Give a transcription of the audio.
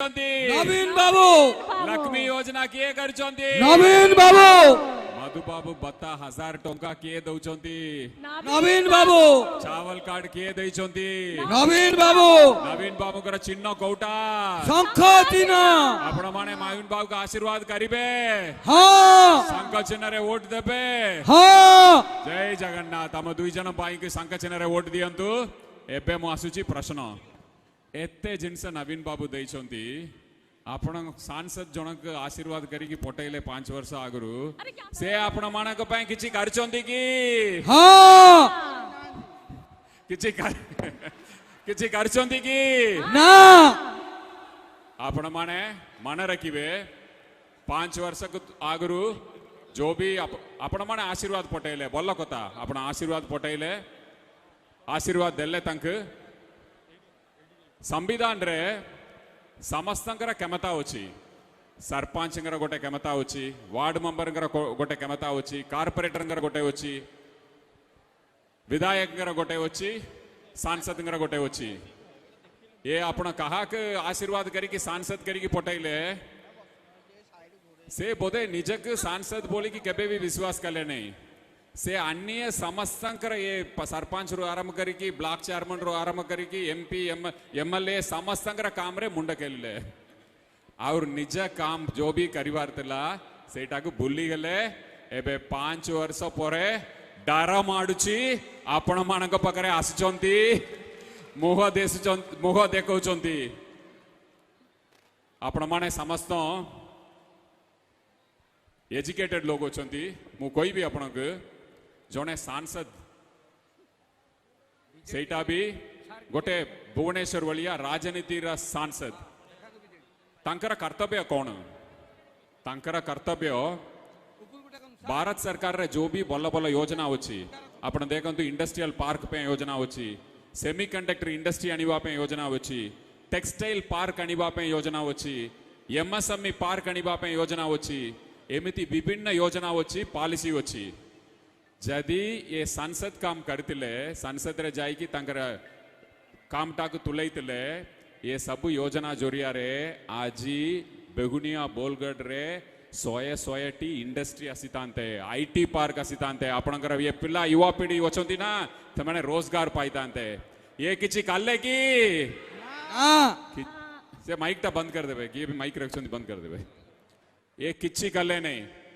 नवीन बाबू लक्ष्मी योजना किए कर नवीन बाबू मधु बाबू बत्ता 1000 टंका किए दउचंती नवीन बाबू चावल कार्ड किए दैचंती नवीन बाबू नवीन बाबू कर चिन्ह कौटा शंख चिन्ह आपण माने नवीन बाबू का आशीर्वाद करिबे हाँ शंख चिन्ह रे वोट देबे हाँ जय जगन्नाथ हम दुई जन पाई के शंख चिन्ह रे वोट दियंतु एबे मु आसुची प्रश्न एते जिनस नवीन बाबू दैचंती आपण सांसद जनक आशीर्वाद करी पटेले 5 वर्ष आगु से आपण मानक पई किछि करचंती की हाँ किछि करचंती की ना आपण माने मन रखिबे 5 वर्ष आगु जो भी आपण माने आशीर्वाद पटेले बोल कथा आपण आशीर्वाद पटेले आशीर्वाद देले तंक संविधान रे समस्तंकर क्षमता अछि सरपंच गोटे क्षमता अछि वार्ड मेंबर गोटे क्षमता अछि कार्पोरेटर गोटे अछि विधायक गोटे अछि सांसद गोटे अछि ये आपण कहा के आशीर्वाद करी सांसद करी पटेले से बोधे निजक सांसद बोली कि केबे भी विश्वास कले नहीं से अन्य समस्तंकर ये सरपंच रो आरंभ करी ब्लॉक चेयरमैन रो आरंभ करी एमपी एमएलए समस्तंकर काम रे मुंड केले और निज काम जो भी करिवार तला सेटा को भूली गले एबे 5 वर्ष परे डर माडुची आपण मानक पकरे आसचंती मुह देखौचंती आपण माने समस्त एजुकेटेड लोग होचंती मु कोई भी आपनक जने सांसद सेटा भी गोटे भुवनेश्वर वलिया राजनीति सांसद तांकर कर्तव्य कौन तांकर कर्तव्य भारत सरकार रे जो भी भल भल योजना अछि आपण देखंतु इंडस्ट्रियल पार्क पे योजना अछि सेमीकंडक्टर इंडस्ट्री आनिबा पे योजना अछि टेक्सटाइल पार्क आनिबा पे योजना अछि एमएसएमई पार्क आनिबा पे योजना अछि एमिति विभिन्न योजना अछि पॉलिसी अछि जदि ये संसद काम करतिले संसद रे जाई कि तांकर काम टाक तुलैतिले ये सब योजना जोरिया रे आजी बेगुनिया बोलगढ़ रे 100 टी इंडस्ट्री आसीतांते आईटी पार्क आसीतांते आपणकर ये पिला युवा पीढ़ी वचंती ना तमने रोजगार पाइतांते ये किछि काले की से माइक टा बंद कर देबे कि माइक रखछंती बंद कर देबे ये किछि कले नहीं